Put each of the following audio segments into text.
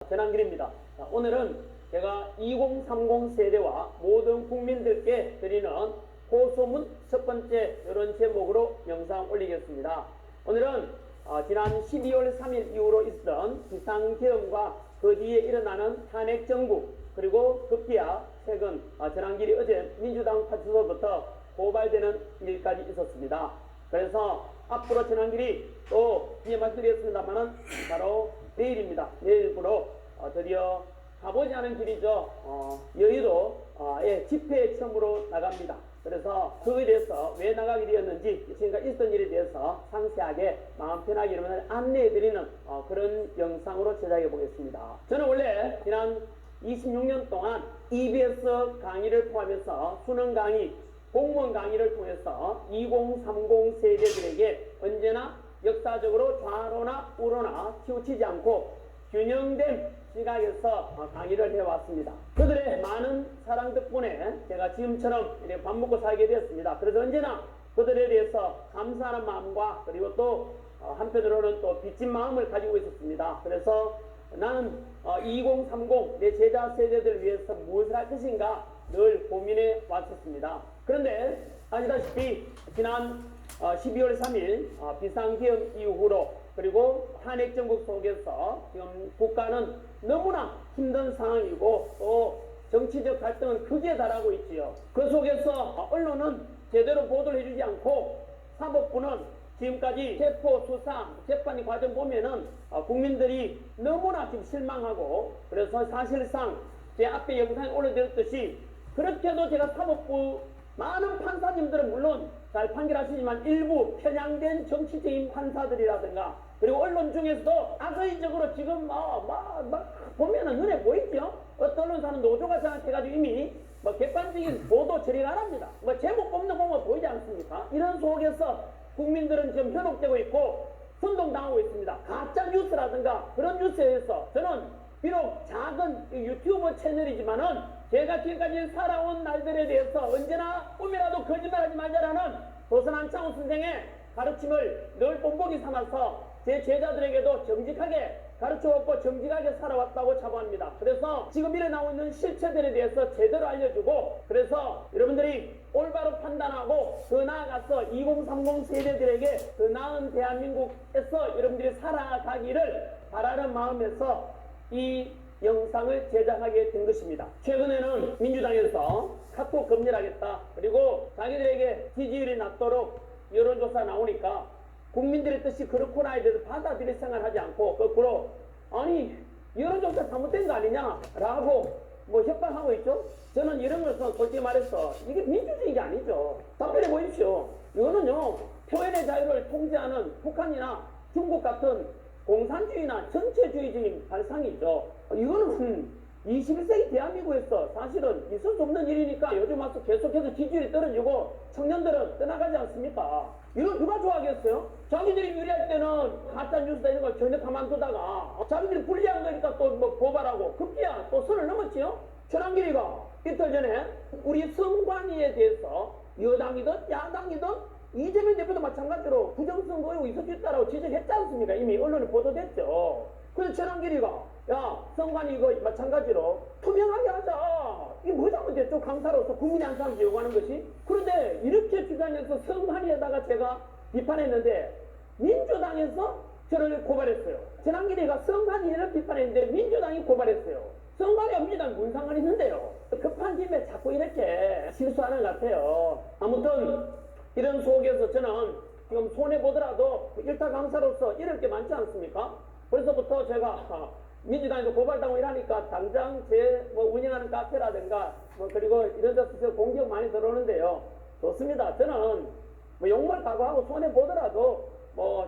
전한길입니다. 오늘은 제가 2030 세대와 모든 국민들께 드리는 고소문 첫 번째 이런 제목으로 영상 올리겠습니다. 오늘은 지난 12월 3일 이후로 있었던 비상계엄과 그 뒤에 일어나는 탄핵 정국, 그리고 급기야 최근 전한길이 어제 민주당 파출소부터 고발되는 일까지 있었습니다. 그래서 앞으로 전한길이 또 뒤에 말씀드렸습니다만은 바로 내일입니다. 내일부로 드디어 가보지 않은 길이죠. 여의도에 집회 처음으로 나갑니다. 그래서 그에 대해서 왜 나가게 되었는지, 지금까지 있었던 일에 대해서 상세하게 마음 편하게 여러분을 안내해드리는 그런 영상으로 제작해 보겠습니다. 저는 원래 지난 26년 동안 EBS 강의를 포함해서 수능 강의, 공무원 강의를 통해서 2030 세대들에게 언제나 역사적으로 좌로나 우로나 치우치지 않고 균형된 시각에서 강의를 해왔습니다. 그들의 많은 사랑 덕분에 제가 지금처럼 이렇게 밥 먹고 살게 되었습니다. 그래서 언제나 그들에 대해서 감사하는 마음과, 그리고 또 한편으로는 또 빚진 마음을 가지고 있었습니다. 그래서 나는 2030 내 제자 세대들을 위해서 무엇을 할 것인가 늘 고민해 왔었습니다. 그런데 아시다시피 지난 12월 3일 비상계엄 이후로, 그리고 탄핵 정국 속에서 지금 국가는 너무나 힘든 상황이고 또 정치적 갈등은 크게 달하고 있지요. 그 속에서 언론은 제대로 보도를 해주지 않고 사법부는 지금까지 체포, 수사, 재판의 과정 보면은 국민들이 너무나 지금 실망하고, 그래서 사실상 제 앞에 영상에 올려드렸듯이 그렇게도 제가 사법부 많은 판사님들은 물론 잘 판결하시지만 일부 편향된 정치적인 판사들이라든가, 그리고 언론 중에서도 악의적으로 지금 보면은 눈에 보이죠? 어떤 언론사는 노조가 장악해가지고 이미 객관적인 보도 처리를 안 합니다. 제목 뽑는 보면 보이지 않습니까? 이런 속에서 국민들은 지금 현혹되고 있고 선동당하고 있습니다. 가짜 뉴스라든가 그런 뉴스에 의해서 저는 비록 작은 유튜브 채널이지만은 제가 지금까지 살아온 날들에 대해서 언제나 꿈이라도 거짓말하지 말자라는 조선 안창호 선생의 가르침을 늘 본보기 삼아서 제 제자들에게도 정직하게 가르쳐왔고 정직하게 살아왔다고 자부합니다. 그래서 지금 일어나고 있는 실체들에 대해서 제대로 알려주고, 그래서 여러분들이 올바로 판단하고 더 나아가서 2030 세대들에게 더 나은 대한민국에서 여러분들이 살아가기를 바라는 마음에서 이 영상을 제작하게 된 것입니다. 최근에는 민주당에서 카톡 검열하겠다, 그리고 자기들에게 지지율이 낮도록 여론조사 나오니까 국민들의 뜻이 그렇구나 에 대해서 받아들일 생각을 하지 않고 거꾸로 아니 여론조사 잘못된 거 아니냐라고 협박하고 있죠. 저는 이런 것은 솔직히 말해서 이게 민주주의가 아니죠. 답변해 보십시오. 이거는요, 표현의 자유를 통제하는 북한이나 중국 같은 공산주의나 전체주의적인 발상이죠. 이거는 21세기 대한민국에서 사실은 있을 수 없는 일이니까 요즘 와서 계속해서 지지율이 떨어지고 청년들은 떠나가지 않습니까? 이거 누가 좋아하겠어요? 자기들이 유리할 때는 가짜뉴스다 이런 걸 전혀 가만두다가 자기들이 불리한 거니까 또 고발하고 급기야 또 선을 넘었지요? 전한길이가 이틀 전에 우리 선관위에 대해서 여당이든 야당이든 이재명 대표도 마찬가지로 부정선거 의혹이 있을 수 있다고 지적했지 않습니까? 이미 언론에 보도됐죠. 그래서 전한길이가 선관위 이거 마찬가지로 투명하게 하자. 이게 뭐 잘못됐죠? 강사로서 국민의 한 사람이 요구하는 것이. 그런데 이렇게 주장해서 선관위에다가 제가 비판했는데 민주당에서 저를 고발했어요. 전한길이가 선관위를 비판했는데 민주당이 고발했어요. 선관위와 민주당이 무슨 상관이 있는데요? 급한 김에 자꾸 이렇게 실수하는 것 같아요. 아무튼 이런 속에서 저는 지금 손해보더라도 일타 강사로서 이럴 게 많지 않습니까? 그래서부터 제가 민주당에서 고발당하고 이러니까 당장 제 운영하는 카페라든가 그리고 이런 데서 공격 많이 들어오는데요. 좋습니다. 저는 욕을 각오하고 손해보더라도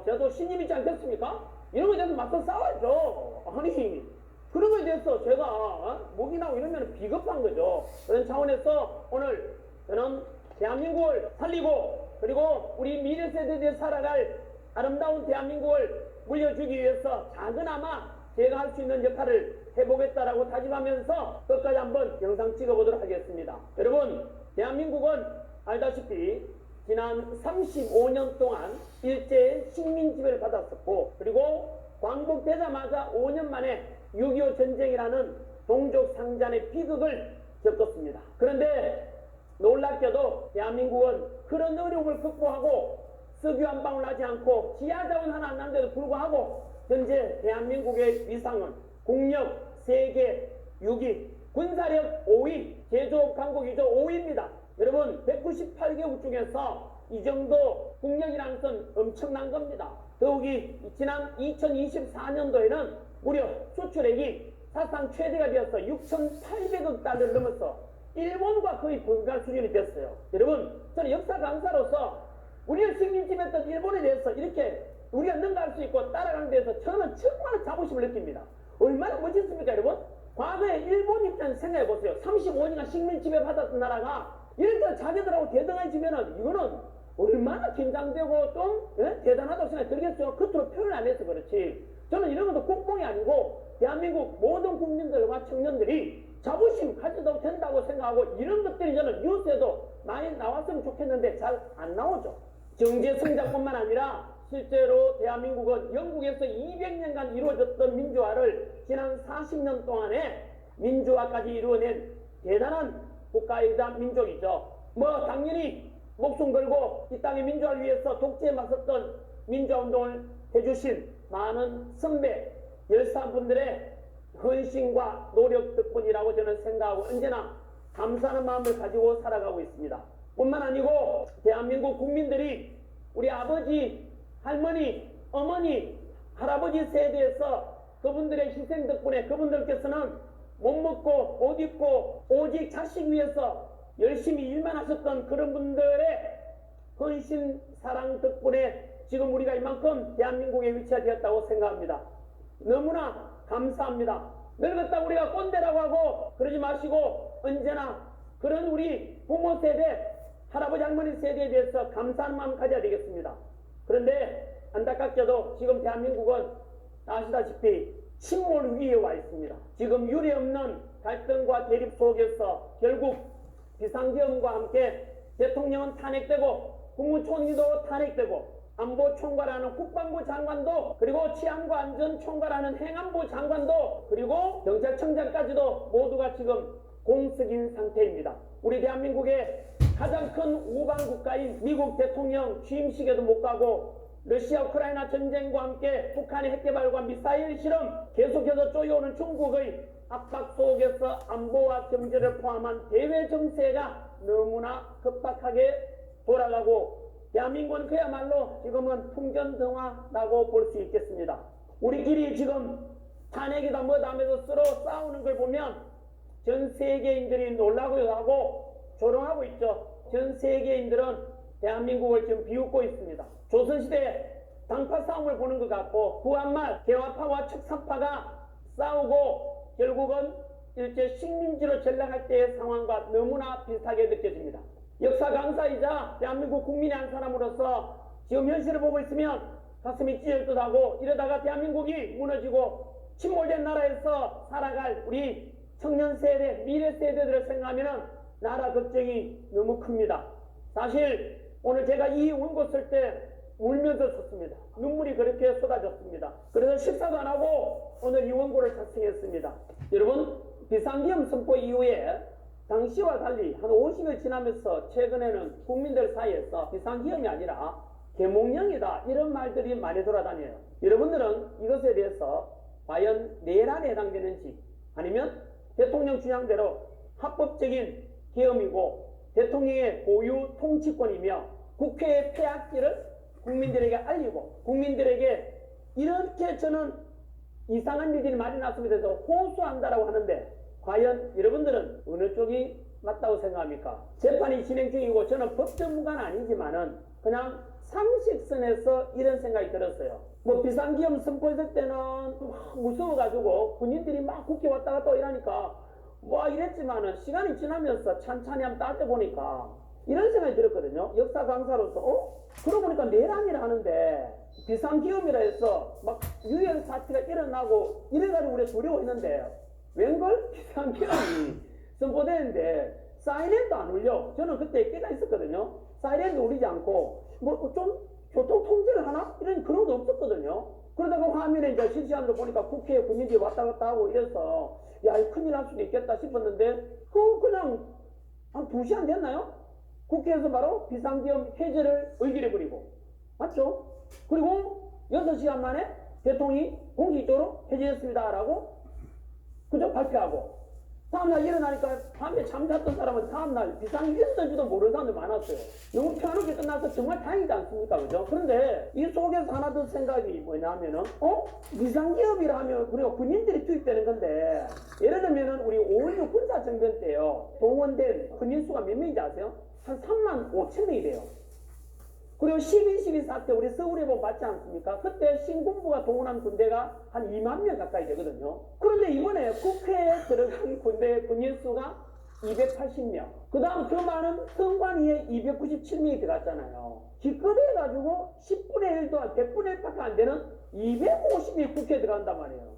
저도 신임이지 않겠습니까? 이런 거에 대해서 맞서 싸워야죠. 아니 그런 거에 대해서 제가 목이 나고 이러면 비겁한 거죠. 그런 차원에서 오늘 저는 대한민국을 살리고, 그리고 우리 미래 세대들이 살아갈 아름다운 대한민국을 물려주기 위해서 작은아마 제가 할 수 있는 역할을 해보겠다라고 다짐하면서 끝까지 한번 영상 찍어보도록 하겠습니다. 여러분, 대한민국은 알다시피 지난 35년 동안 일제의 식민지배를 받았었고, 그리고 광복되자마자 5년 만에 6.25 전쟁이라는 동족 상잔의 비극을 겪었습니다. 그런데 놀랍게도 대한민국은 그런 어려움을 극복하고 석유 한 방울 나지 않고 지하자원 하나 안 난데도 불구하고 현재 대한민국의 위상은 국력 세계 6위, 군사력 5위, 제조업 강국 유저 5위입니다. 여러분 198개국 중에서 이 정도 국력이라는 것은 엄청난 겁니다. 더욱이 지난 2024년도에는 무려 수출액이 사상 최대가 되어서 6,800억 달러를 넘어서 일본과 거의 불가할 수준이 됐어요. 여러분 저는 역사 강사로서 우리를 식민지했던 일본에 대해서 이렇게 우리가 능가할 수 있고 따라가는 데서 저는 정말 자부심을 느낍니다. 얼마나 멋있습니까 여러분? 과거에 일본 입장 생각해 보세요. 35년간 식민지배 받았던 나라가 이렇게 자기들하고 대등해지면은 이거는 얼마나 긴장되고 좀 대단하다고 생각이 들겠죠. 겉으로 표현 안 해서 그렇지. 저는 이런 것도 국뽕이 아니고 대한민국 모든 국민들과 청년들이 자부심 가져도 된다고 생각하고 이런 것들이 저는 뉴스에도 많이 나왔으면 좋겠는데 잘 안 나오죠. 경제 성장뿐만 아니라 실제로 대한민국은 영국에서 200년간 이루어졌던 민주화를 지난 40년 동안에 민주화까지 이루어낸 대단한 국가이자 민족이죠. 뭐 당연히 목숨 걸고 이 땅의 민주화를 위해서 독재에 맞섰던 민주화운동을 해주신 많은 선배 열사분들의 헌신과 노력 덕분이라고 저는 생각하고 언제나 감사하는 마음을 가지고 살아가고 있습니다. 뿐만 아니고 대한민국 국민들이 우리 아버지, 할머니, 어머니, 할아버지 세대에서 그분들의 희생 덕분에 그분들께서는 못 먹고 옷 입고 오직 자식 위해서 열심히 일만 하셨던 그런 분들의 헌신 사랑 덕분에 지금 우리가 이만큼 대한민국에 위치가 되었다고 생각합니다. 너무나 감사합니다. 늙었다 우리가 꼰대라고 하고 그러지 마시고 언제나 그런 우리 부모 세대, 할아버지 할머니 세대에 대해서 감사한 마음 가져야 되겠습니다. 그런데 안타깝게도 지금 대한민국은 아시다시피 침몰 위에 와 있습니다. 지금 유례없는 갈등과 대립 속에서 결국 비상계엄과 함께 대통령은 탄핵되고 국무총리도 탄핵되고 안보총괄하는 국방부 장관도 그리고 치안과 안전총괄하는 행안부 장관도 그리고 경찰청장까지도 모두가 지금 공석인 상태입니다. 우리 대한민국의 가장 큰 우방 국가인 미국 대통령 취임식에도 못 가고 러시아 우크라이나 전쟁과 함께 북한의 핵개발과 미사일 실험 계속해서 쪼여오는 중국의 압박 속에서 안보와 경제를 포함한 대외 정세가 너무나 급박하게 돌아가고 대한민국은 그야말로 지금은 풍전등화라고 볼 수 있겠습니다. 우리끼리 지금 탄핵이다 뭐다 하면서 서로 싸우는 걸 보면 전 세계인들이 놀라고 하고 조롱하고 있죠. 전 세계인들은 대한민국을 지금 비웃고 있습니다. 조선시대 당파 싸움을 보는 것 같고 구한말 개화파와 척산파가 싸우고 결국은 일제 식민지로 전락할 때의 상황과 너무나 비슷하게 느껴집니다. 역사 강사이자 대한민국 국민의 한 사람으로서 지금 현실을 보고 있으면 가슴이 찢을 듯하고 이러다가 대한민국이 무너지고 침몰된 나라에서 살아갈 우리 청년 세대, 미래 세대들을 생각하면 나라 걱정이 너무 큽니다. 사실 오늘 제가 이 원고 쓸 때 울면서 썼습니다. 눈물이 그렇게 쏟아졌습니다. 그래서 식사도 안 하고 오늘 이 원고를 작성했습니다. 여러분 비상계엄 선포 이후에 당시와 달리 한 50일 지나면서 최근에는 국민들 사이에서 비상계엄이 아니라 계몽령이다 이런 말들이 많이 돌아다녀요. 여러분들은 이것에 대해서 과연 내란에 해당되는지 아니면 대통령 주장대로 합법적인 계엄이고 대통령의 고유 통치권이며 국회의 폐악기를 국민들에게 알리고 국민들에게 이렇게 저는 이상한 일들이 많이 났음에 대해서 호소한다라고 하는데 과연 여러분들은 어느 쪽이 맞다고 생각합니까? 재판이 진행 중이고 저는 법 전문가는 아니지만은 그냥 상식선에서 이런 생각이 들었어요. 뭐 비상계엄 선포했을 때는 막 무서워가지고 군인들이 막 국회 왔다 갔다 이러니까 뭐 이랬지만은 시간이 지나면서 찬찬히 한번 따져보니까 이런 생각이 들었거든요. 역사 강사로서 그러고 보니까 내란이라 하는데 비상계엄이라 해서 막 유혈 사태가 일어나고 이래가지고 우리가 두려워했는데 웬걸 비상계엄이 선포되는데 사이렌도 안 울려. 저는 그때 깨가 있었거든요. 사이렌도 울리지 않고 뭐 좀 교통 통제를 하나? 이런 그런 거 없었거든요. 그러다가 화면에 이제 실시간으로 보니까 국회에 군인들이 왔다 갔다 하고 이래서 야, 이 큰일 날 수도 있겠다 싶었는데 그냥 한 2시간 됐나요? 국회에서 바로 비상계엄 해제를 의결해버리고 맞죠? 그리고 6시간 만에 대통령이 공식적으로 해제했습니다라고 그저 발표하고 다음날 일어나니까 밤에 잠잤던 사람은 다음날 비상이 있었는지도 모르는 사람들 많았어요. 너무 평화롭게 끝나서 정말 다행이지 않습니까? 그죠? 그런데 이 속에서 하나 더 생각이 뭐냐면은 비상기업이라 하면 우리가 군인들이 투입되는 건데 예를 들면은 우리 5.16 군사정변 때요 동원된 군인 수가 몇 명인지 아세요? 한 3만 5천 명이 돼요. 그리고 12.12 사태 우리 서울에 봤지 않습니까? 그때 신군부가 동원한 군대가 한 2만 명 가까이 되거든요. 그런데 이번에 국회에 들어간 군대 군인 수가 280명. 그 다음 그 많은 선관위에 297명이 들어갔잖아요. 기껏해가지고 10분의 1도 100분의 1밖에 안 되는 250명이 국회에 들어간단 말이에요.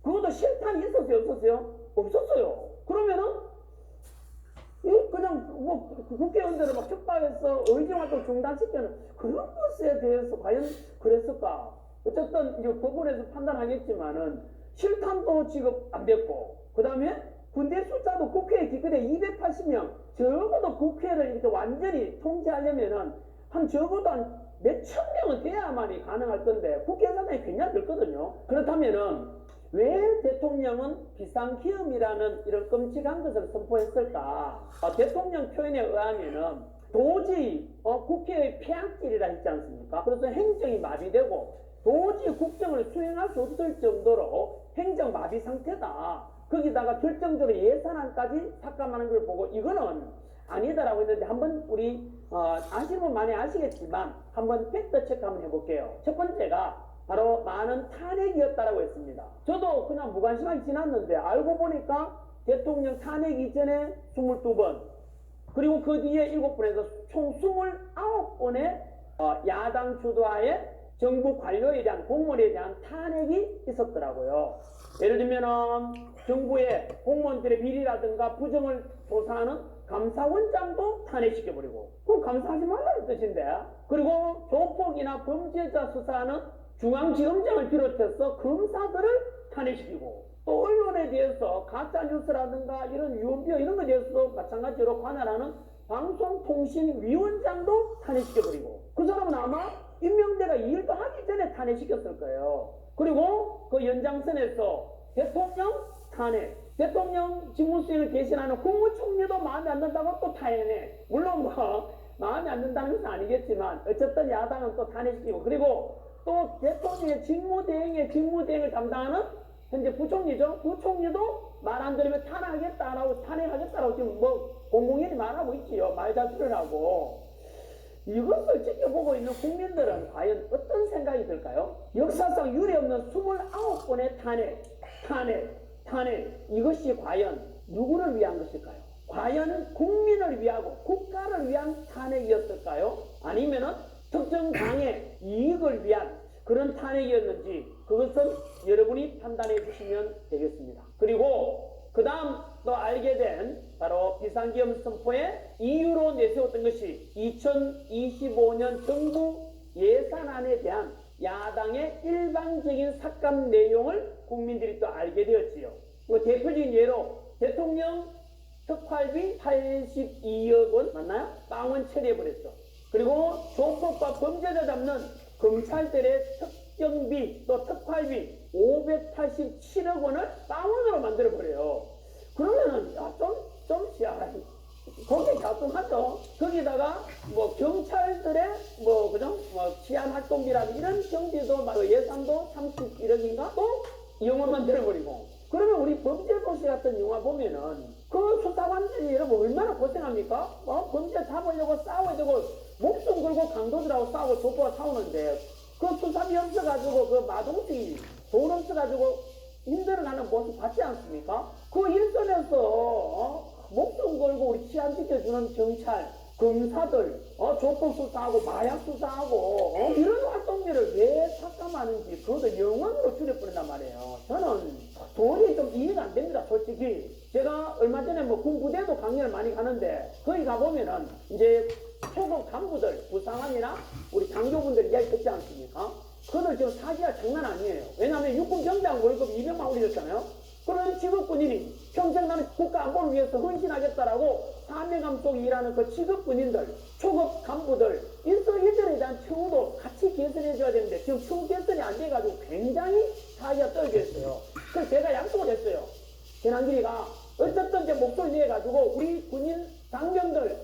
그것도 실탄이 있었어요? 없었어요? 없었어요. 그러면은 그냥 국회의원들을 막 촉박해서 의정활동 중단시키는 그런 것에 대해서 과연 그랬을까? 어쨌든 이제 법원에서 판단하겠지만은 실탄도 지급 안 됐고 그 다음에 군대 숫자도 국회에 기껏해 280명 적어도 국회를 이렇게 완전히 통제하려면은 한 적어도 한 몇천 명은 돼야만이 가능할 건데 국회 상당히 굉장히 넓거든요. 그렇다면은 왜 대통령은 비상기엄이라는 이런 끔찍한 것을 선포했을까? 대통령 표현에 의하면은 도저히 국회의 폐악질이라 했지 않습니까? 그래서 행정이 마비되고 도저히 국정을 수행할 수 없을 정도로 행정 마비 상태다. 거기다가 결정적으로 예산안까지 삭감하는 걸 보고 이거는 아니다라고 했는데 한번 우리 아시는 분 많이 아시겠지만 한번 팩트 체크 한번 해볼게요. 첫 번째가 바로 많은 탄핵이었다라고 했습니다. 저도 그냥 무관심하게 지났는데 알고 보니까 대통령 탄핵 이전에 22번 그리고 그 뒤에 7번에서 총 29번의 야당 주도하에 정부 관료에 대한 공무원에 대한 탄핵이 있었더라고요. 예를 들면 정부의 공무원들의 비리라든가 부정을 조사하는 감사원장도 탄핵시켜버리고 그럼 감사하지 말라는 뜻인데 그리고 조폭이나 범죄자 수사하는 중앙지검장을 비롯해서 검사들을 탄핵시키고 또 언론에 대해서 가짜뉴스라든가 이런 유언비어 이런 것에 대해서도 마찬가지로 관할하는 방송통신위원장도 탄핵시켜버리고 그 사람은 아마 임명대가 이 일도 하기 전에 탄핵시켰을 거예요. 그리고 그 연장선에서 대통령 탄핵 대통령 직무수행을 대신하는 국무총리도 마음에 안 든다고 또 탄핵해. 물론 마음에 안 든다는 것은 아니겠지만 어쨌든 야당은 또 탄핵시키고 그리고 또 대통령의 직무대행을 담당하는 현재 부총리죠. 부총리도 말 안 들으면 탄핵하겠다라고 지금 공공연히 말하고 있지요. 말다투를 하고. 이것을 지켜보고 있는 국민들은 과연 어떤 생각이 들까요? 역사상 유례없는 29번의 탄핵. 이것이 과연 누구를 위한 것일까요? 과연 국민을 위하고 국가를 위한 탄핵이었을까요? 아니면은 특정 당의 이익을 위한 그런 탄핵이었는지 그것은 여러분이 판단해 주시면 되겠습니다. 그리고 그 다음 또 알게 된 바로 비상기엄 선포의 이유로 내세웠던 것이 2025년 정부 예산안에 대한 야당의 일방적인 삭감 내용을 국민들이 또 알게 되었지요. 대표적인 예로 대통령 특활비 82억 원 맞나요? 빵원 처리해버렸죠. 그리고 조폭과 범죄자 잡는 검찰들의 특경비 또 특활비 587억 원을 빵원으로 만들어버려요. 그러면은 거기에 작동하죠. 거기다가 경찰들의 치안 활동비라든지 이런 경비도 예산도 31억인가 또 영화 만들어버리고 그러면 우리 범죄도시 같은 영화 보면은 그 수사관들이 여러분 얼마나 고생합니까? 범죄 잡으려고 싸워야 되고 목숨 걸고 강도들하고 싸우고 조보가 싸우는데 그 수사비 없어가지고 그 마동치 돈 없어가지고 힘들어가는 모습 봤지 않습니까? 그 일선에서 목숨 걸고 우리 치안 지켜주는 경찰, 검사들, 조폭 수사하고 마약 수사하고 이런 활동비를 왜 삭감하는지 그것도 영원으로 줄여버린단 말이에요. 저는 도저히 좀 이해가 안 됩니다. 솔직히 제가 얼마 전에 군부대도 강연을 많이 가는데 거기 가보면은 이제 초급 간부들 부상관이나 우리 장교분들 이야기 듣지 않습니까? 그거는 지금 사기가 장난 아니에요. 왜냐하면 육군 병장 월급 200만 올리셨잖아요. 그런 직업군인이 평생 나는 국가 안보를 위해서 헌신하겠다라고 사명감 속에 일하는 그 직업군인들, 초급 간부들, 인서일들에 대한 처우도 같이 개선해줘야 되는데 지금 처우 개선이 안 돼가지고 굉장히 사기가 떨어져 있어요. 그래서 제가 약속을 했어요. 재난길이가 어쨌든 이제 목소리 내가지고 우리 군인 장병들,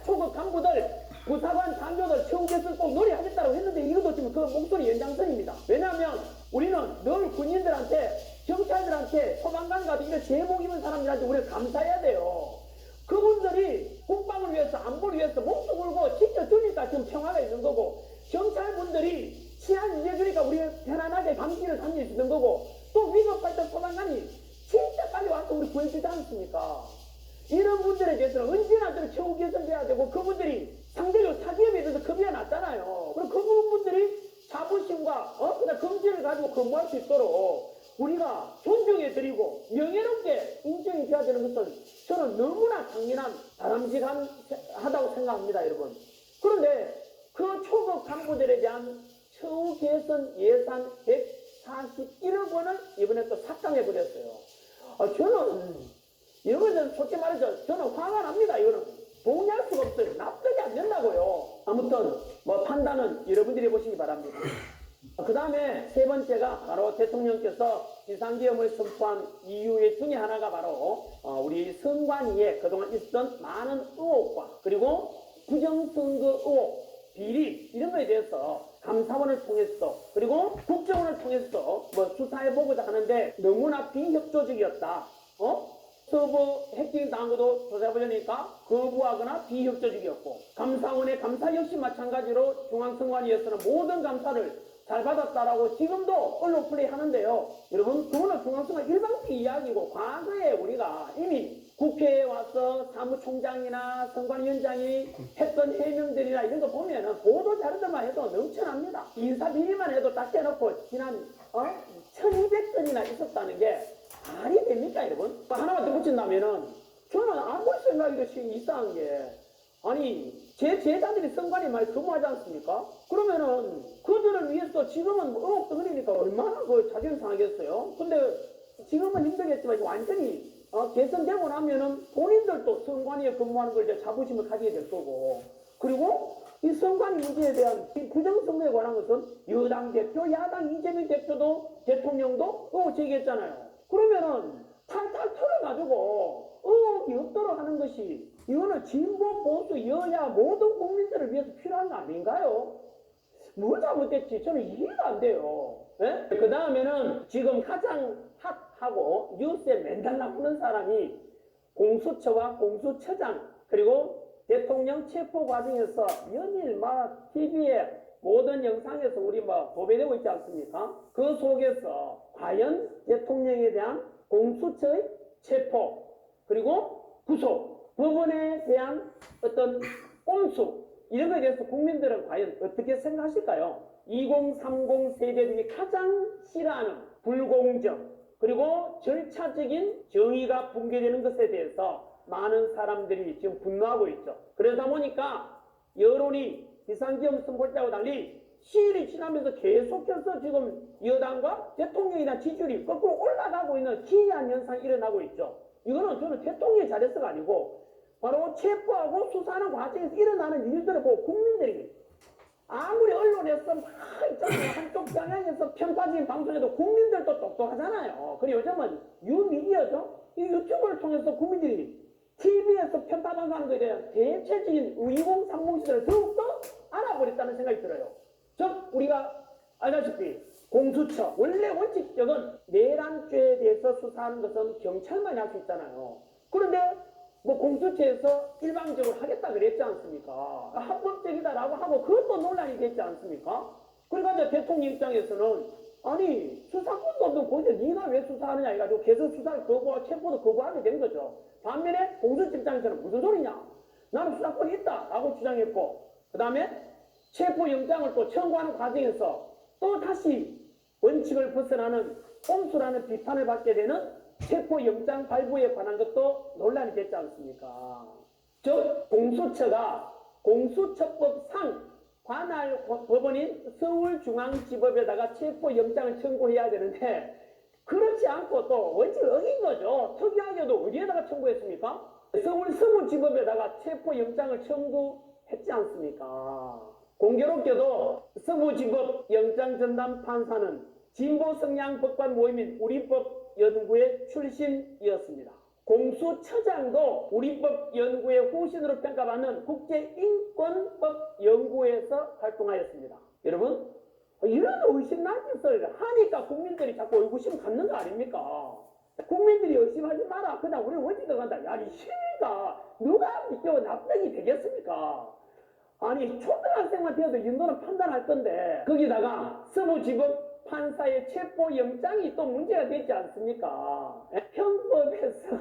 초급 간부들, 부사관 장교들 처우 개선 꼭 노력하겠다고 했는데 이것도 지금 그 목소리 연장선입니다. 왜냐하면 우리는 늘 군인들한테, 경찰들한테, 소방관 같은 이런 제복 입은 사람들한테 우리가 감사해야 돼요. 그분들이 국방을 위해서, 안보를 위해서 목숨 걸고 지켜주니까 지금 평화가 있는 거고, 경찰분들이 치안 유지해주니까 우리 편안하게 밤길을 다닐 수 있는 거고, 또 위급할 때 소방관이 진짜 빨리 와서 우리 구해주지 않습니까? 이런 분들에 대해서는 언제나 처우 개선돼야 되고, 그분들이 상대적으로 사기업에 대해서 급여가 낮잖아요. 그럼 그분들이 자부심과 그다음 검지를 가지고 근무할 수 있도록 우리가 존중해드리고 명예롭게 인정이 돼야 되는 것은 저는 너무나 당연한 바람직하다고 생각합니다, 여러분. 그런데 그 초급 간부들에 대한 처우 개선 예산 141억 원을 이번에 또 삭감해버렸어요. 저는 이런 것은 솔직히 말해서 저는 화가 납니다. 이거는 동의할 수가 없어요. 납득이 안 된다고요. 아무튼 뭐 판단은 여러분들이 보시기 바랍니다. 그 다음에 세 번째가 바로 대통령께서 비상계엄을 선포한 이유 중에 하나가 바로 우리 선관위에 그동안 있었던 많은 의혹과 그리고 부정선거 의혹, 비리 이런 거에 대해서 감사원을 통해서 그리고 국정원을 통해서 뭐 수사해보고자 하는데 너무나 비협조적이었다. 서버 해킹 당한 것도 조사해보려니까 거부하거나 비협조적이었고, 감사원의 감사 역시 마찬가지로 중앙선관위에서는 모든 감사를 잘 받았다라고 지금도 언론 플레이 하는데요. 여러분, 그거는 중앙선관 일방적 이야기고, 과거에 우리가 이미 국회에 와서 사무총장이나 선관위원장이 했던 해명들이나 이런 거 보면은 보도 자료들만 해도 넘쳐납니다. 인사비리만 해도 딱 떼놓고 지난 1200건이나 있었다는 게 말이 됩니까, 여러분? 하나만 더 붙인다면은 저는 아무리 생각해도 지금 이상한 게, 아니 제 제자들이 선관위 많이 근무하지 않습니까? 그러면은 그들을 위해서 지금은 뭐 의혹 덩어리니까 얼마나 그 자존심 상하겠어요? 근데 지금은 힘들겠지만 완전히 개선되고 나면은 본인들도 선관위에 근무하는 걸 이제 자부심을 가지게 될 거고, 그리고 이 선관위 문제에 대한 부정선거에 관한 것은 여당 대표, 야당 이재명 대표도 대통령도 의혹 제기했잖아요. 그러면은 탈탈 털어가지고 의혹이 없도록 하는 것이 이거는 진보, 보수, 여야 모든 국민들을 위해서 필요한 거 아닌가요? 뭘 잘못됐지? 저는 이해가 안 돼요. 그 다음에는 지금 가장 핫하고 뉴스에 맨날 나오는 사람이 공수처와 공수처장 그리고 대통령 체포 과정에서 연일 막 TV에 모든 영상에서 우리 뭐 도배되고 있지 않습니까? 그 속에서 과연 대통령에 대한 공수처의 체포 그리고 구속 법원에 대한 어떤 꼼수 이런 것에 대해서 국민들은 과연 어떻게 생각하실까요? 2030 세대들이 가장 싫어하는 불공정 그리고 절차적인 정의가 붕괴되는 것에 대해서 많은 사람들이 지금 분노하고 있죠. 그러다 보니까 여론이 비상계엄 선포할 때하고 달리 시일이 지나면서 계속해서 지금 여당과 대통령에 대한 지지율이 거꾸로 올라가고 있는 기이한 현상이 일어나고 있죠. 이거는 저는 대통령이 잘해서가 아니고 바로 체포하고 수사하는 과정에서 일어나는 일들을 보고 국민들이 아무리 언론에서 막 있잖아요. 한쪽 방향에서 편파적인 방송에도 국민들도 똑똑하잖아요. 그리고 요즘은 뉴미디어죠. 이 유튜브를 통해서 국민들이 TV에서 편파 방송하는 것에 대한 대체적인 2030 시대를 더욱더 알아버렸다는 생각이 들어요. 즉 우리가 알다시피 공수처 원래 원칙적은 내란죄에 대해서 수사하는 것은 경찰만이 할 수 있잖아요. 그런데 뭐 공수처에서 일방적으로 하겠다 그랬지 않습니까? 합법적이다라고 하고 그것도 논란이 됐지 않습니까? 그러니까 이제 대통령 입장에서는 아니 수사권도 없는 거기서 네가 왜 수사하느냐 해가지고 계속 수사를 거부하고 체포도 거부하게 된 거죠. 반면에 공수처 입장에서는 무슨 소리냐? 나는 수사권이 있다라고 주장했고 그 다음에 체포영장을 또 청구하는 과정에서 또 다시 원칙을 벗어나는 꼼수라는 비판을 받게 되는 체포영장 발부에 관한 것도 논란이 됐지 않습니까? 즉 공수처가 공수처법상 관할 법원인 서울중앙지법에다가 체포영장을 청구해야 되는데 그렇지 않고 또 원칙을 어긴 거죠. 특이하게도 어디에다가 청구했습니까? 서울 서부지법에다가 체포영장을 청구했지 않습니까? 공교롭게도 서부지법 영장전담 판사는 진보 성향 법관 모임인 우리법 연구회 출신이었습니다. 공수처장도 우리법 연구회 후신으로 평가받는 국제인권법 연구회에서 활동하였습니다. 여러분, 이런 의심나는 소리를 하니까 국민들이 자꾸 의구심 갖는 거 아닙니까? 국민들이 의심하지 마라. 그냥 우리 원칙대로 간다. 야, 이 시위가 누가 믿겨 납득이 되겠습니까? 아니, 초등학생만 되어도 이 정도는 판단할 건데 거기다가 서부지법 판사의 체포영장이 또 문제가 되지 않습니까? 형법에서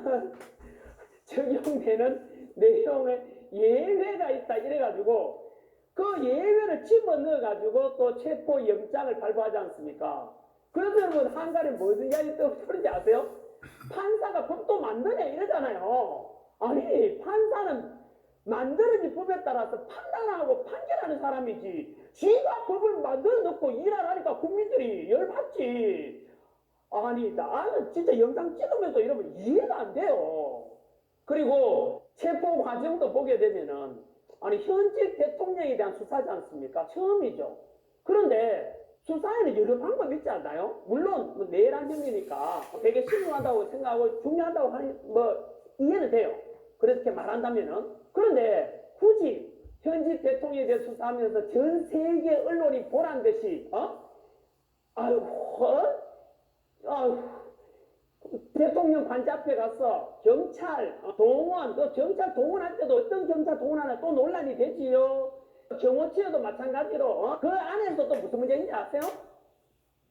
적용되는 내용에 예외가 있다 이래가지고 그 예외를 집어넣어가지고 또 체포영장을 발부하지 않습니까? 그래서 여러분 한가리 무슨 이야기 떠오르는지 아세요? 판사가 법도 만드냐 이러잖아요. 아니 판사는 만드는 법에 따라서 판단하고 판결하는 사람이지 지가 법을 만들어 놓고 일하라니까 국민들이 열받지. 아니 나는 진짜 영상 찍으면서 이러면 이해가 안 돼요. 그리고 체포 과정도 보게 되면은 아니 현직 대통령에 대한 수사지 않습니까? 처음이죠. 그런데 수사에는 여러 방법이 있지 않나요? 물론 뭐 내란 혐의니까 되게 심각하다고 생각하고 중요하다고 하는 이해는 돼요. 그렇게 말한다면은. 그런데 굳이 현직 대통령에 대해 수사하면서 전 세계 언론이 보란 듯이 대통령 관저 앞에 가서 경찰 동원, 또 경찰 동원할 때도 어떤 경찰 동원하나 또 논란이 되지요. 경호처에도 마찬가지로 그 안에서 또 무슨 문제인지 아세요?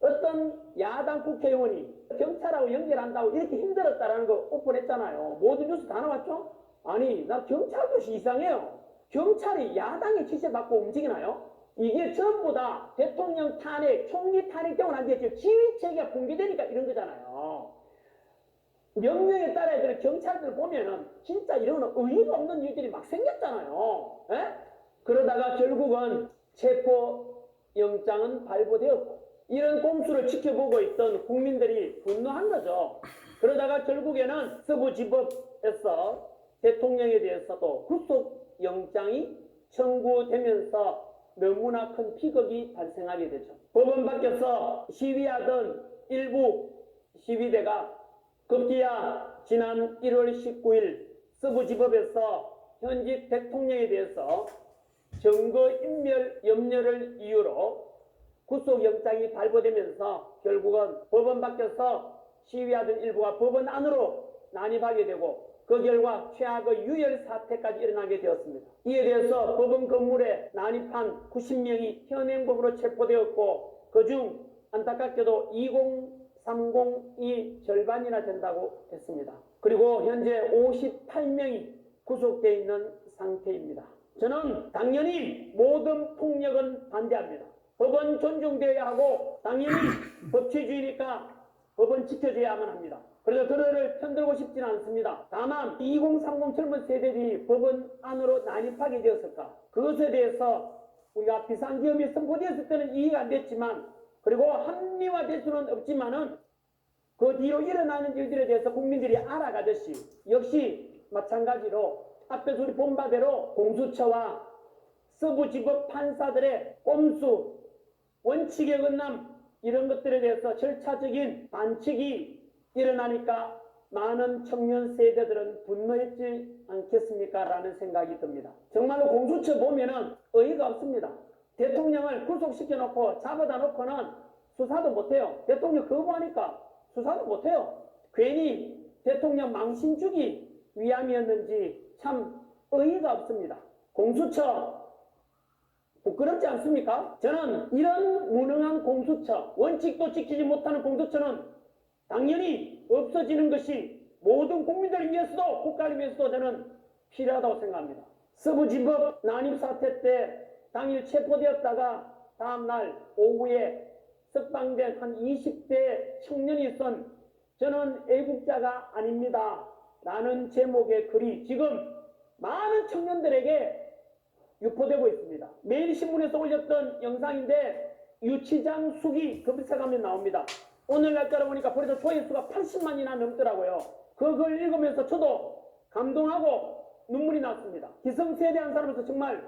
어떤 야당 국회의원이 경찰하고 연결한다고 이렇게 힘들었다라는 거 오픈했잖아요. 모든 뉴스 다 나왔죠? 아니 나 경찰도 이상해요. 경찰이 야당에 지시받고 움직이나요? 이게 전부 다 대통령 탄핵, 총리 탄핵 때문에 안 되죠. 지휘체계가 붕괴되니까 이런 거잖아요. 명령에 따라야 되는 경찰들 보면은 진짜 이런 의의가 없는 일들이 막 생겼잖아요. 에? 그러다가 결국은 체포영장은 발부되었고 이런 꼼수를 지켜보고 있던 국민들이 분노한 거죠. 그러다가 결국에는 서부지법에서 대통령에 대해서도 구속영장이 청구되면서 너무나 큰 비극이 발생하게 되죠. 법원 밖에서 시위하던 일부 시위대가 급기야 지난 1월 19일 서부지법에서 현직 대통령에 대해서 증거인멸 염려를 이유로 구속영장이 발부되면서 결국은 법원 밖에서 시위하던 일부가 법원 안으로 난입하게 되고 그 결과 최악의 유혈 사태까지 일어나게 되었습니다. 이에 대해서 법원 건물에 난입한 90명이 현행범으로 체포되었고 그중 안타깝게도 2030이 절반이나 된다고 했습니다. 그리고 현재 58명이 구속되어 있는 상태입니다. 저는 당연히 모든 폭력은 반대합니다. 법은 존중되어야 하고 당연히 법치주의니까 법은 지켜져야만 합니다. 그래서 그들을 편들고 싶지는 않습니다. 다만 2030 젊은 세대들이 법원 안으로 난입하게 되었을까? 그것에 대해서 우리가 비상계엄이 선포되었을 때는 이해가 안 됐지만 그리고 합리화될 수는 없지만은 그 뒤로 일어나는 일들에 대해서 국민들이 알아가듯이 역시 마찬가지로 앞에서 우리 본 바대로 공수처와 서부지법 판사들의 꼼수, 원칙에 어긋남 이런 것들에 대해서 절차적인 반칙이 일어나니까 많은 청년 세대들은 분노했지 않겠습니까? 라는 생각이 듭니다. 정말로 공수처 보면은 의의가 없습니다. 대통령을 구속시켜 놓고 잡아다 놓고는 수사도 못해요. 대통령 거부하니까 수사도 못해요. 괜히 대통령 망신 주기 위함이었는지 참 의의가 없습니다. 공수처 부끄럽지 않습니까? 저는 이런 무능한 공수처, 원칙도 지키지 못하는 공수처는 당연히 없어지는 것이 모든 국민들을 위해서도 국가를 위해서도 저는 필요하다고 생각합니다. 서부지법 난입사태 때 당일 체포되었다가 다음날 오후에 석방된 한 20대 청년이 쓴 저는 애국자가 아닙니다 라는 제목의 글이 지금 많은 청년들에게 유포되고 있습니다. 매일 신문에서 올렸던 영상인데 유치장 수기 검색하면 나옵니다. 오늘 날짜로 보니까 벌써 조회수가 80만이나 넘더라고요. 그걸 읽으면서 저도 감동하고 눈물이 났습니다. 기성세대한 사람으로서 정말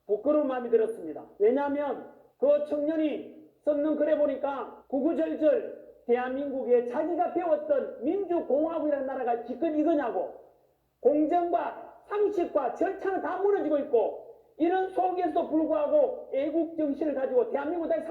부끄러운 마음이 들었습니다. 왜냐하면 그 청년이 썼는 글에 보니까 구구절절 대한민국에 자기가 배웠던 민주공화국이라는 나라가 지금 이거냐고, 공정과 상식과 절차는 다 무너지고 있고, 이런 속에서 불구하고 애국 정신을 가지고 대한민국 다시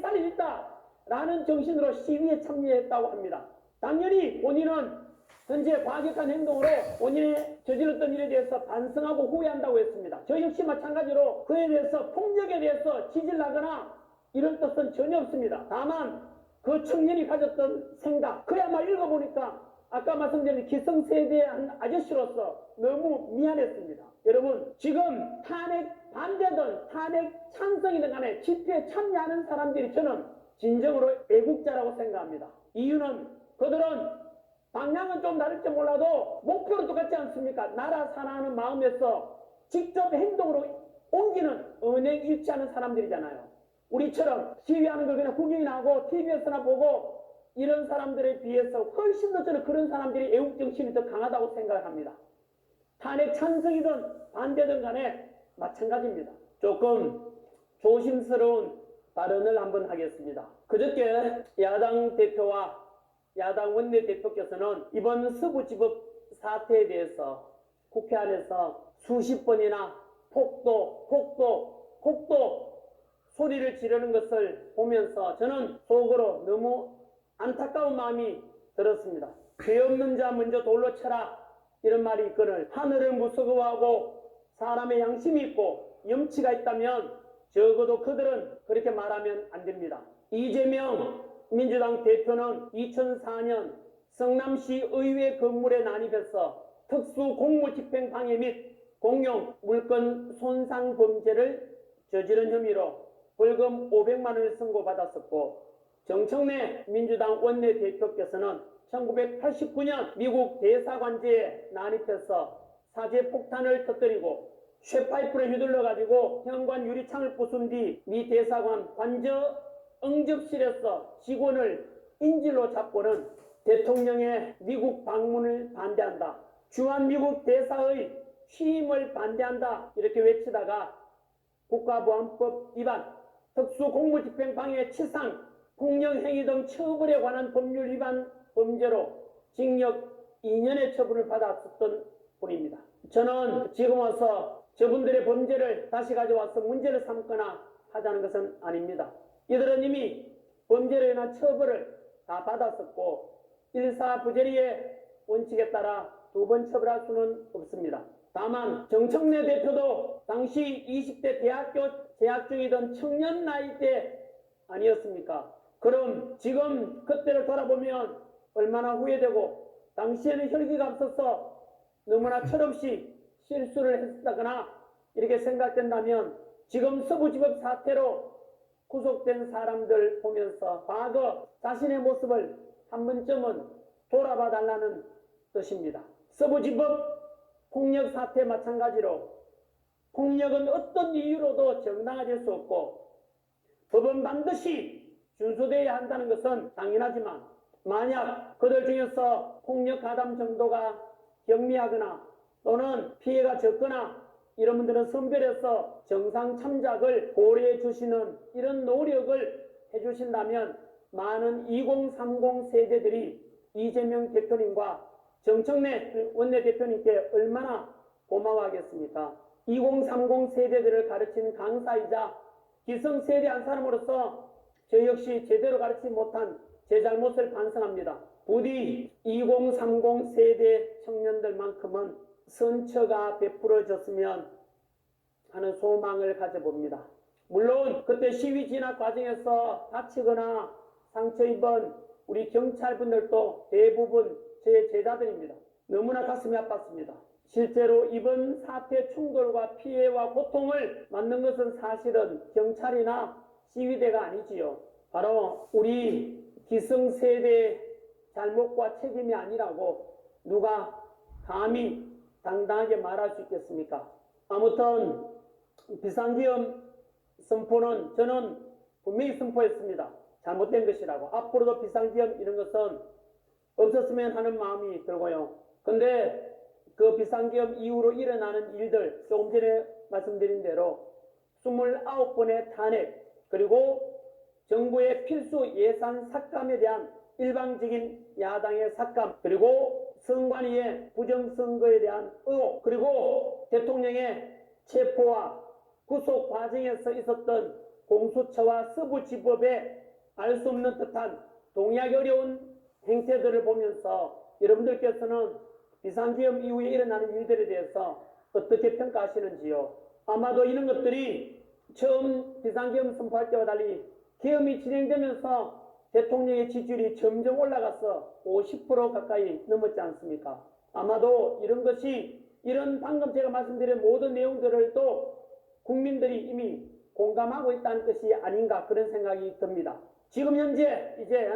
살릴 수 있다 라는 정신으로 시위에 참여했다고 합니다. 당연히 본인은 현재 과격한 행동으로 본인의 저질렀던 일에 대해서 반성하고 후회한다고 했습니다. 저 역시 마찬가지로 그에 대해서 폭력에 대해서 지지를 하거나 이런 뜻은 전혀 없습니다. 다만 그 청년이 가졌던 생각, 그야말로 읽어보니까 아까 말씀드린 기성세대한 아저씨로서 너무 미안했습니다. 여러분, 지금 탄핵 반대든 탄핵 찬성이든 간에 집회에 참여하는 사람들이 저는 진정으로 애국자라고 생각합니다. 이유는 그들은 방향은 좀 다를지 몰라도 목표는 똑같지 않습니까? 나라 사랑하는 마음에서 직접 행동으로 옮기는 은행 일치하는 사람들이잖아요. 우리처럼 시위하는 걸 그냥 구경이나 하고 TV에서나 보고 이런 사람들에 비해서 훨씬 더 저는 그런 사람들이 애국정신이 더 강하다고 생각합니다. 탄핵 찬성이든 반대든 간에 마찬가지입니다. 조금 조심스러운 발언을 한번 하겠습니다. 그저께 야당 대표와 야당 원내대표께서는 이번 서부지법 사태에 대해서 국회 안에서 수십 번이나 폭도 소리를 지르는 것을 보면서 저는 속으로 너무 안타까운 마음이 들었습니다. 죄 없는 자 먼저 돌로 쳐라, 이런 말이 있거늘 하늘을 무서워하고 사람의 양심이 있고 염치가 있다면 적어도 그들은 그렇게 말하면 안 됩니다. 이재명 민주당 대표는 2004년 성남시 의회 건물에 난입해서 특수 공무집행 방해 및 공용 물건 손상 범죄를 저지른 혐의로 벌금 500만 원을 선고받았었고, 정청래 민주당 원내대표께서는 1989년 미국 대사관제에 난입해서 사제 폭탄을 터뜨리고 쇠파이프를 휘둘러 가지고 현관 유리창을 부순 뒤 미 대사관 관저 응접실에서 직원을 인질로 잡고는 대통령의 미국 방문을 반대한다, 주한 미국 대사의 취임을 반대한다 이렇게 외치다가 국가보안법 위반, 특수공무집행방해 치상, 폭력행위 등 처벌에 관한 법률 위반 범죄로 징역 2년의 처분을 받았었던 분입니다. 저는 지금 와서 저분들의 범죄를 다시 가져와서 문제를 삼거나 하자는 것은 아닙니다. 이들은 이미 범죄로 인한 처벌을 다 받았었고 일사부재리의 원칙에 따라 두 번 처벌할 수는 없습니다. 다만 정청래 대표도 당시 20대 대학교 재학 중이던 청년 나이대 아니었습니까? 그럼 지금 그때를 돌아보면 얼마나 후회되고 당시에는 혈기가 앞서서 너무나 철없이 실수를 했다거나 이렇게 생각된다면 지금 서부지법 사태로 구속된 사람들 보면서 과거 자신의 모습을 한 번쯤은 돌아봐 달라는 뜻입니다. 서부지법 폭력 사태 마찬가지로 폭력은 어떤 이유로도 정당화될 수 없고 법은 반드시 준수되어야 한다는 것은 당연하지만 만약 그들 중에서 폭력 가담 정도가 경미하거나 또는 피해가 적거나 이런 분들은 선별해서 정상 참작을 고려해 주시는 이런 노력을 해주신다면 많은 2030 세대들이 이재명 대표님과 정청래 원내대표님께 얼마나 고마워하겠습니까? 2030 세대들을 가르치는 강사이자 기성세대 한 사람으로서 저 역시 제대로 가르치지 못한 제 잘못을 반성합니다. 부디 2030 세대 청년들만큼은 선처가 베풀어졌으면 하는 소망을 가져봅니다. 물론 그때 시위 진압 과정에서 다치거나 상처 입은 우리 경찰분들도 대부분 제 제자들입니다. 너무나 가슴이 아팠습니다. 실제로 이번 사태 충돌과 피해와 고통을 맞는 것은 사실은 경찰이나 시위대가 아니지요. 바로 우리 기성세대의 잘못과 책임이 아니라고 누가 감히 당당하게 말할 수 있겠습니까? 아무튼 비상계엄 선포는 저는 분명히 선포했습니다. 잘못된 것이라고. 앞으로도 비상계엄 이런 것은 없었으면 하는 마음이 들고요. 근데 그 비상계엄 이후로 일어나는 일들, 조금 전에 말씀드린 대로 29번의 탄핵, 그리고 정부의 필수 예산 삭감에 대한 일방적인 야당의 삭감, 그리고 선관위의 부정선거에 대한 의혹, 그리고 대통령의 체포와 구속 과정에서 있었던 공수처와 서부지법에 알 수 없는 듯한 동의하기 어려운 행태들을 보면서 여러분들께서는 비상계엄 이후에 일어나는 일들에 대해서 어떻게 평가하시는지요? 아마도 이런 것들이 처음 비상계엄 선포할 때와 달리 계엄이 진행되면서 대통령의 지지율이 점점 올라가서 50% 가까이 넘었지 않습니까? 아마도 이런 것이 이런 방금 제가 말씀드린 모든 내용들을 또 국민들이 이미 공감하고 있다는 것이 아닌가 그런 생각이 듭니다. 지금 현재 이제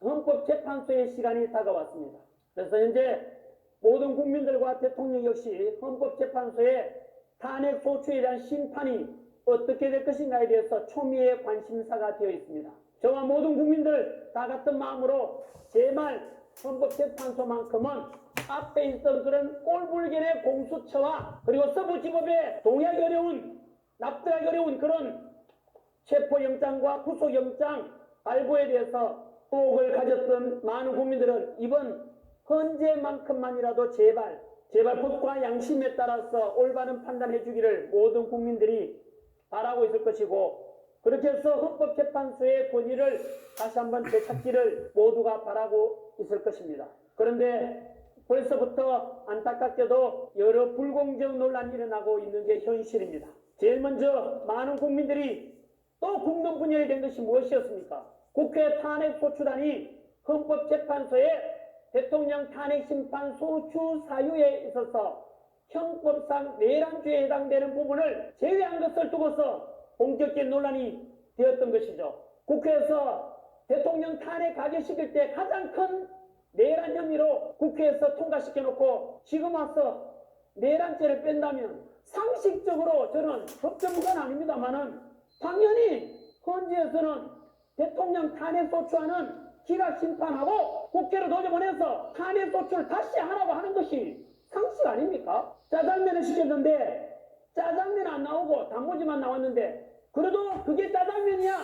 헌법재판소의 시간이 다가왔습니다. 그래서 현재 모든 국민들과 대통령 역시 헌법재판소의 탄핵 소추에 대한 심판이 어떻게 될 것인가에 대해서 초미의 관심사가 되어 있습니다. 저와 모든 국민들 다 같은 마음으로 제발 헌법재판소만큼은 앞에 있던 그런 꼴불견의 공수처와 그리고 서부지법에 동의하기 어려운, 납득하기 어려운 그런 체포영장과 구속영장 발부에 대해서 의혹을 가졌던 많은 국민들은 이번 헌재만큼만이라도 제발 법과 양심에 따라서 올바른 판단해 주기를 모든 국민들이 바라고 있을 것이고, 그렇게 해서 헌법재판소의 권위를 다시 한번 되찾기를 모두가 바라고 있을 것입니다. 그런데 벌써부터 안타깝게도 여러 불공정 논란이 일어나고 있는 게 현실입니다. 제일 먼저 많은 국민들이 또 궁금 분열이 된 것이 무엇이었습니까? 국회 탄핵소추단이 헌법재판소에 대통령 탄핵심판 소추 사유에 있어서 형법상 내란죄에 해당되는 부분을 제외한 것을 두고서 본격적인 논란이 되었던 것이죠. 국회에서 대통령 탄핵 가결시킬 때 가장 큰 내란 혐의로 국회에서 통과시켜놓고 지금 와서 내란죄를 뺀다면 상식적으로 저는 법전문가는 아닙니다만은 당연히 헌재에서는 대통령 탄핵소추안은 기각심판하고 국회로 돌려보내서 탄핵소추를 다시 하라고 하는 것이 상식 아닙니까? 짜장면을 시켰는데 짜장면 안 나오고 단무지만 나왔는데 그래도 그게 짜장면이야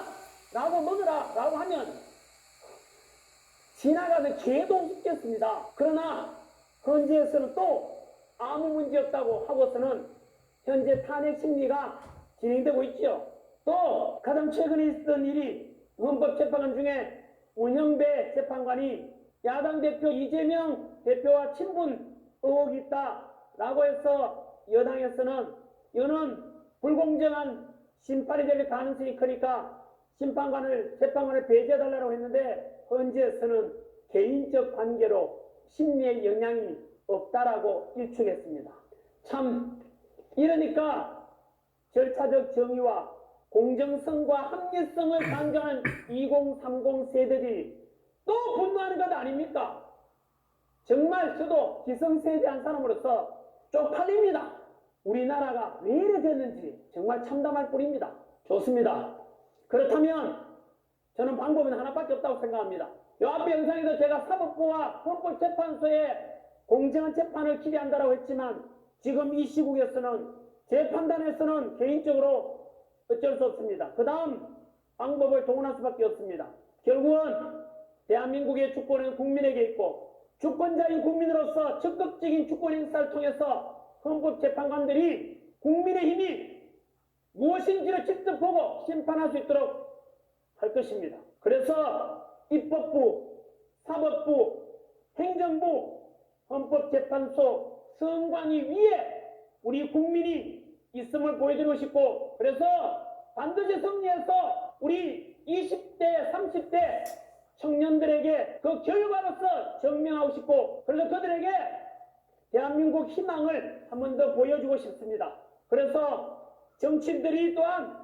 라고 먹으라 라고 하면 지나가는 개도 없겠습니다. 그러나 헌재에서는 또 아무 문제 없다고 하고서는 현재 탄핵 심리가 진행되고 있죠. 또 가장 최근에 있었던 일이 헌법재판관 중에 문형배 재판관이 야당 대표 이재명 대표와 친분 의혹이 있다라고 해서 여당에서는 이는 불공정한 심판이 될 가능성이 크니까 재판관을 배제해달라고 했는데 헌재에서는 개인적 관계로 심리에 영향이 없다라고 일축했습니다. 참 이러니까 절차적 정의와 공정성과 합리성을 강조하는 2030 세대들이 또 분노하는 것 아닙니까? 정말 저도 기성세대한 사람으로서 쪽팔립니다. 우리나라가 왜 이래 됐는지 정말 참담할 뿐입니다. 좋습니다. 그렇다면 저는 방법은 하나밖에 없다고 생각합니다. 이 앞에 영상에도 제가 사법부와 헌법재판소의 공정한 재판을 기대한다고 했지만 지금 이 시국에서는 제 판단에서는 개인적으로 어쩔 수 없습니다. 그 다음 방법을 동원할 수밖에 없습니다. 결국은 대한민국의 주권은 국민에게 있고 주권자인 국민으로서 적극적인 주권 행사를 통해서 헌법재판관들이 국민의 힘이 무엇인지를 직접 보고 심판할 수 있도록 할 것입니다. 그래서 입법부, 사법부, 행정부, 헌법재판소, 선관위 위에 우리 국민이 있음을 보여드리고 싶고, 그래서 반드시 승리해서 우리 20대, 30대 청년들에게 그 결과로서 증명하고 싶고, 그래서 그들에게 대한민국 희망을 한 번 더 보여주고 싶습니다. 그래서 정치인들이 또한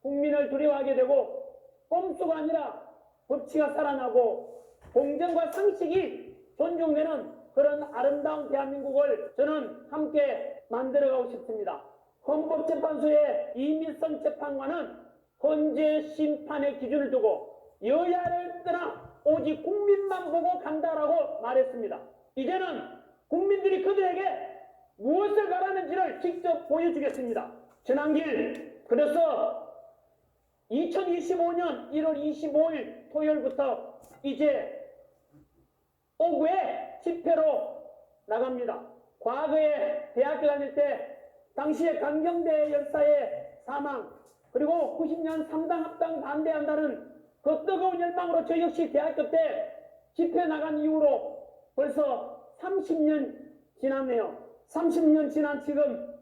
국민을 두려워하게 되고 꼼수가 아니라 법치가 살아나고 공정과 상식이 존중되는 그런 아름다운 대한민국을 저는 함께 만들어가고 싶습니다. 헌법재판소의 이미선 재판관은 헌재 심판의 기준을 두고 여야를 떠나 오직 국민만 보고 간다라고 말했습니다. 이제는 국민들이 그들에게 무엇을 바라는지를 직접 보여주겠습니다. 지난길 그래서 2025년 1월 25일 토요일부터 이제 오후에 집회로 나갑니다. 과거에 대학교 다닐 때 당시에 강경대 열사의 사망 그리고 90년 3당 합당 반대한다는 그 뜨거운 열망으로 저 역시 대학교 때 집회 나간 이후로 벌써 30년 지났네요. 30년 지난 지금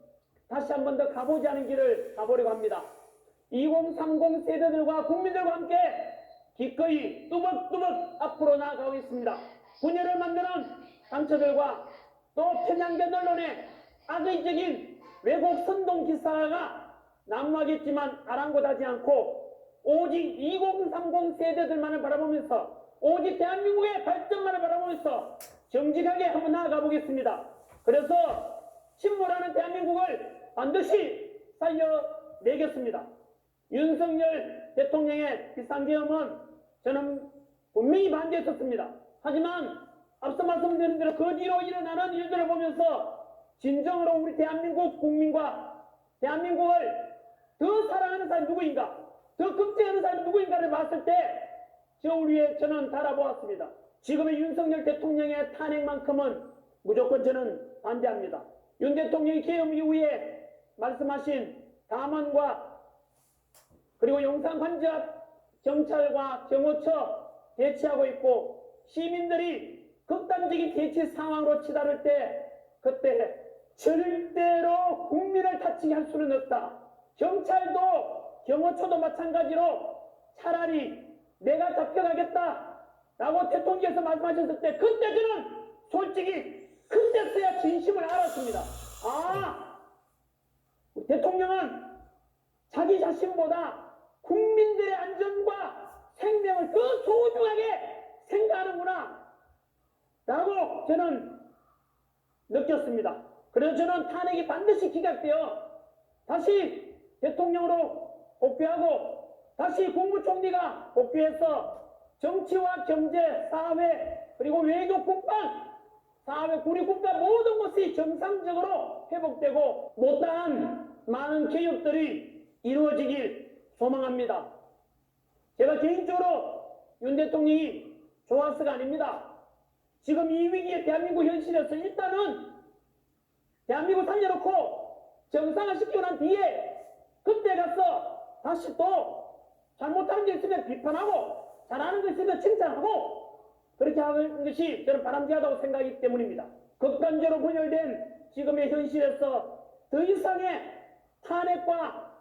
다시 한 번 더 가보지 않은 길을 가보려고 합니다. 2030 세대들과 국민들과 함께 기꺼이 뚜벅뚜벅 앞으로 나아가겠습니다. 분열을 만드는 단체들과 또 편향된 언론의 악의적인 왜곡 선동 기사가 난무하겠지만 아랑곳하지 않고 오직 2030 세대들만을 바라보면서 오직 대한민국의 발전만을 바라보면서 정직하게 한번 나아가 보겠습니다. 그래서 침몰하는 대한민국을 반드시 살려내겠습니다. 윤석열 대통령의 비상계엄은 저는 분명히 반대했었습니다. 하지만 앞서 말씀드린 대로 그 뒤로 일어나는 일들을 보면서 진정으로 우리 대한민국 국민과 대한민국을 더 사랑하는 사람이 누구인가, 더 걱정하는 사람이 누구인가를 봤을 때 저울 위에 저는 달아보았습니다. 지금의 윤석열 대통령의 탄핵만큼은 무조건 저는 반대합니다. 윤 대통령이 계엄 이후에 말씀하신 담원과 그리고 용산 관저 앞 경찰과 경호처 대치하고 있고 시민들이 극단적인 대치 상황으로 치달을 때 그때 절대로 국민을 다치게 할 수는 없다. 경찰도 경호처도 마찬가지로 차라리 내가 잡혀가겠다 라고 대통령께서 말씀하셨을 때 그때 저는 솔직히 그때서야 진심을 알았습니다. 대통령은 자기 자신보다 국민들의 안전과 생명을 더 소중하게 생각하는구나 라고 저는 느꼈습니다. 그래서 저는 탄핵이 반드시 기각되어 다시 대통령으로 복귀하고 다시 국무총리가 복귀해서 정치와 경제, 사회 그리고 외교, 국방, 사회, 우리 국가 모든 것이 정상적으로 회복되고 못다한 많은 개혁들이 이루어지길 소망합니다. 제가 개인적으로 윤 대통령이 좋아서가 아닙니다. 지금 이 위기에 대한민국 현실에서 일단은 대한민국 살려놓고 정상화시키고 난 뒤에 그때 가서 다시 또 잘못하는 게 있으면 비판하고 잘하는 게 있으면 칭찬하고 그렇게 하는 것이 저는 바람직하다고 생각하기 때문입니다. 극단적으로 분열된 지금의 현실에서 더 이상의 탄핵과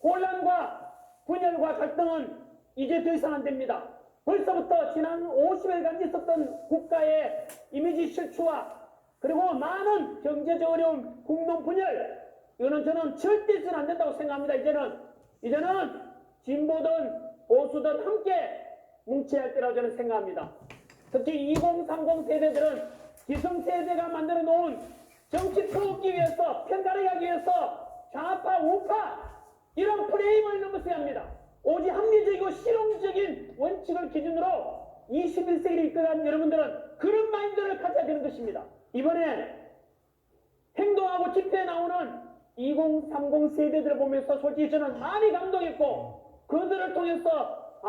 혼란과 분열과 갈등은 이제 더 이상 안 됩니다. 벌써부터 지난 50일간 있었던 국가의 이미지 실추와 그리고 많은 경제적 어려움, 국론 분열 이거는 저는 절대 있어는 안 된다고 생각합니다. 이제는 진보든 보수든 함께 뭉쳐야 할 때라고 저는 생각합니다. 특히 2030 세대들은 기성세대가 만들어 놓은 정치 풀기 위해서 편가르기 하기 위해서 좌파, 우파 이런 프레임을 넘어서야 합니다. 오직 합리적이고 실용적인 원칙을 기준으로 21세기를 이끌어간 여러분들은 그런 마인드를 가져야 되는 것입니다. 이번에 행동하고 집회에 나오는 2030 세대들을 보면서 솔직히 저는 많이 감동했고 그들을 통해서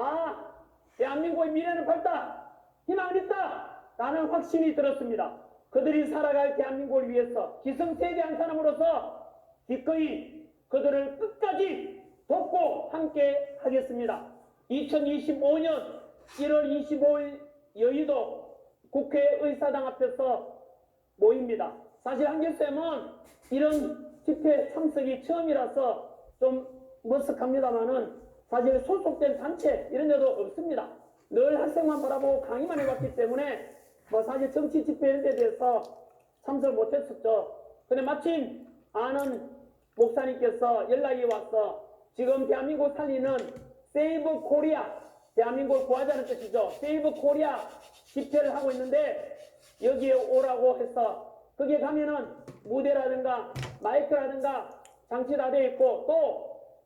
대한민국의 미래는 밝다, 희망은 있다 라는 확신이 들었습니다. 그들이 살아갈 대한민국을 위해서 기성세대 한 사람으로서 기꺼이 그들을 끝까지 돕고 함께 하겠습니다. 2025년 1월 25일 여의도 국회의사당 앞에서 모입니다. 사실 한길쌤은 이런 집회 참석이 처음이라서 좀 머쓱합니다만은 사실 소속된 단체 이런 데도 없습니다. 늘 학생만 바라보고 강의만 해봤기 때문에 사실 정치 집회 이런 데 대해서 참석을 못했었죠. 근데 마침 아는 목사님께서 연락이 와서 지금 대한민국 살리는 세이브 코리아, 대한민국을 구하자는 뜻이죠. 세이브 코리아 집회를 하고 있는데 여기에 오라고 해서 거기에 가면은 무대라든가 마이크라든가 장치 다 되어 있고, 또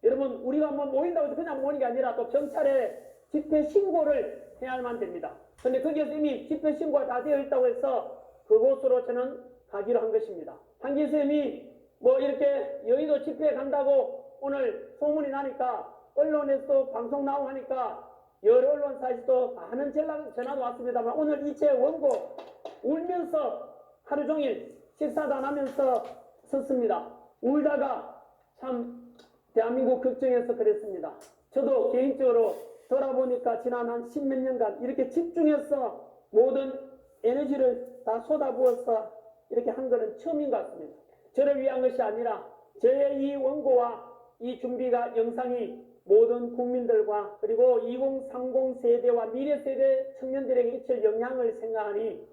여러분 우리가 뭐 모인다고 해서 그냥 모이는 게 아니라 또 경찰에 집회 신고를 해야만 됩니다. 근데 거기에서 이미 집회 신고가 다 되어 있다고 해서 그곳으로 저는 가기로 한 것입니다. 한기쌤이 뭐 이렇게 여의도 집회에 간다고 오늘 소문이 나니까 언론에서도 방송 나오고 하니까 여러 언론사에서도 많은 전화도 왔습니다만 오늘 이 제 원고 울면서 하루 종일 식사도 안 하면서 썼습니다. 울다가 참 대한민국 걱정해서 그랬습니다. 저도 개인적으로 돌아보니까 지난 한 십몇 년간 이렇게 집중해서 모든 에너지를 다 쏟아부어서 이렇게 한 것은 처음인 것 같습니다. 저를 위한 것이 아니라 저의 이 원고와 이 준비가 영상이 모든 국민들과 그리고 2030 세대와 미래 세대 청년들에게 미칠 영향을 생각하니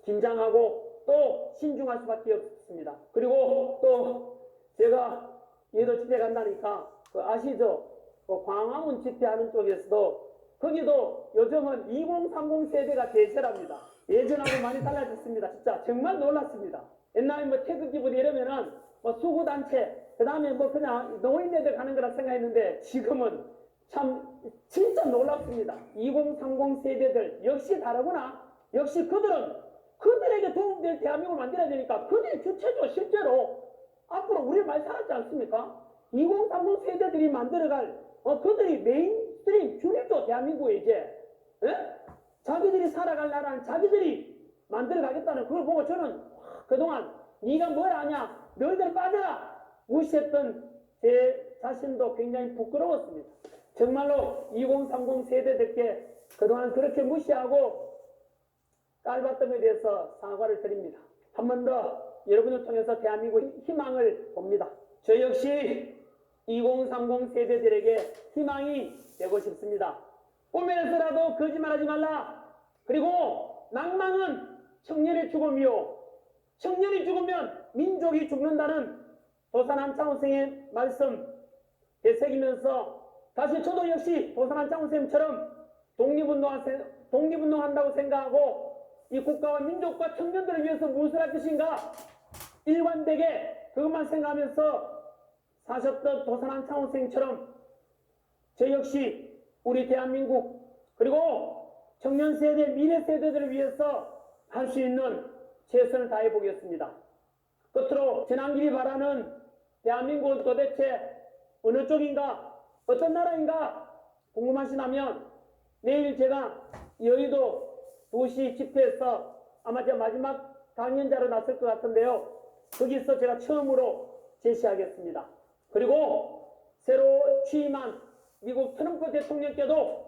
긴장하고 또 신중할 수밖에 없습니다. 그리고 또 제가 얘도 집회 간다니까 아시죠? 광화문 집회하는 쪽에서도 거기도 요즘은 2030 세대가 대세랍니다. 예전하고 많이 달라졌습니다. 진짜 정말 놀랐습니다. 옛날에 뭐 태극기부대 이러면은 뭐 수구단체 그 다음에 뭐 그냥 노인네들 가는 거라 생각했는데 지금은 참 진짜 놀랍습니다. 2030 세대들 역시 다르구나. 역시 그들에게 도움될 대한민국을 만들어야 되니까 그들이 주체죠. 실제로 앞으로 우리 말 살았지 않습니까? 2030 세대들이 만들어갈 그들이 메인스트림 주류죠. 대한민국에 이제 자기들이 살아갈 나라는 자기들이 만들어가겠다는 그걸 보고 저는 그동안 네가 뭘 아냐 너희들 빠져라 무시했던 제 자신도 굉장히 부끄러웠습니다. 정말로 2030 세대들께 그동안 그렇게 무시하고 깔봤던 것에 대해서 사과를 드립니다. 한 번 더 여러분을 통해서 대한민국의 희망을 봅니다. 저 역시 2030 세대들에게 희망이 되고 싶습니다. 꿈에서라도 거짓말하지 말라. 그리고 낭망은 청년의 죽음이요. 청년이 죽으면 민족이 죽는다는 도산 한창호생의 말씀 되새기면서 다시 저도 역시 도산 한창호생처럼 독립운동한다고 생각하고 이 국가와 민족과 청년들을 위해서 무엇을 할 것인가 일관되게 그것만 생각하면서 사셨던 도산 한창호생처럼 저 역시 우리 대한민국 그리고 청년 세대 미래 세대들을 위해서 할 수 있는 최선을 다해 보겠습니다. 끝으로 전환길이 바라는 대한민국은 도대체 어느 쪽인가 어떤 나라인가 궁금하시다면 내일 제가 여의도 도시 집회에서 아마 제가 마지막 강연자로 나설 것 같은데요. 거기서 제가 처음으로 제시하겠습니다. 그리고 새로 취임한 미국 트럼프 대통령께도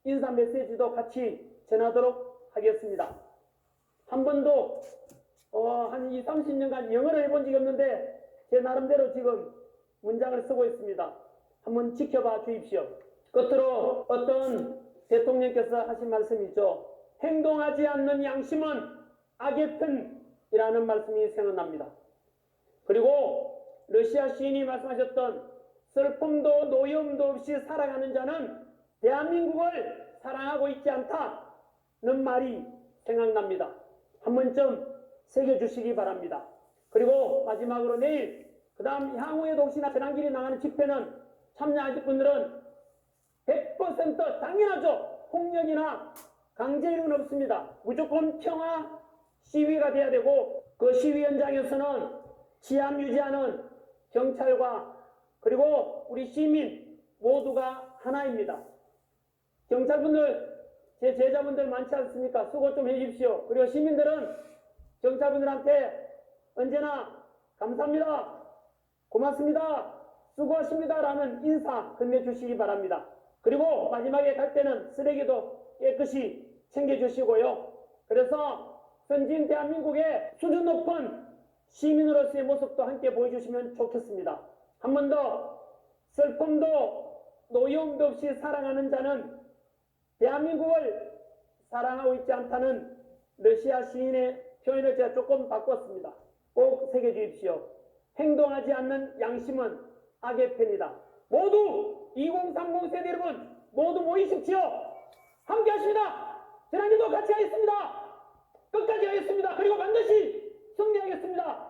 인사 메시지도 같이 전하도록 하겠습니다. 한 번도 한 20, 30년간 영어를 해본 적이 없는데 제 나름대로 지금 문장을 쓰고 있습니다. 한번 지켜봐 주십시오. 끝으로 어떤 대통령께서 하신 말씀이죠. 행동하지 않는 양심은 악의 튼이라는 말씀이 생각납니다. 그리고 러시아 시인이 말씀하셨던 슬픔도 노여움도 없이 살아가는 자는 대한민국을 사랑하고 있지 않다는 말이 생각납니다. 한 번쯤 새겨주시기 바랍니다. 그리고 마지막으로 내일 그 다음 향후에도 혹시나 전환길이 나가는 집회는 참여하실 분들은 100% 당연하죠. 폭력이나 강제력은 없습니다. 무조건 평화 시위가 돼야 되고 그 시위 현장에서는治安 유지하는 경찰과 그리고 우리 시민 모두가 하나입니다. 경찰분들 제 제자분들 많지 않습니까? 수고 좀 해주십시오. 그리고 시민들은 경찰분들한테 언제나 감사합니다. 고맙습니다. 수고하십니다. 라는 인사 건네주시기 바랍니다. 그리고 마지막에 갈 때는 쓰레기도 깨끗이 챙겨주시고요. 그래서 선진 대한민국의 수준 높은 시민으로서의 모습도 함께 보여주시면 좋겠습니다. 한 번 더 슬픔도 노여움도 없이 사랑하는 자는 대한민국을 사랑하고 있지 않다는 러시아 시인의 표현을 제가 조금 바꿨습니다. 꼭 새겨주십시오. 행동하지 않는 양심은 악의 편이다. 모두 2030 세대 여러분 모두 모이십시오. 함께 하십니다. 지난주도 같이 하겠습니다. 끝까지 하겠습니다. 그리고 반드시 승리하겠습니다.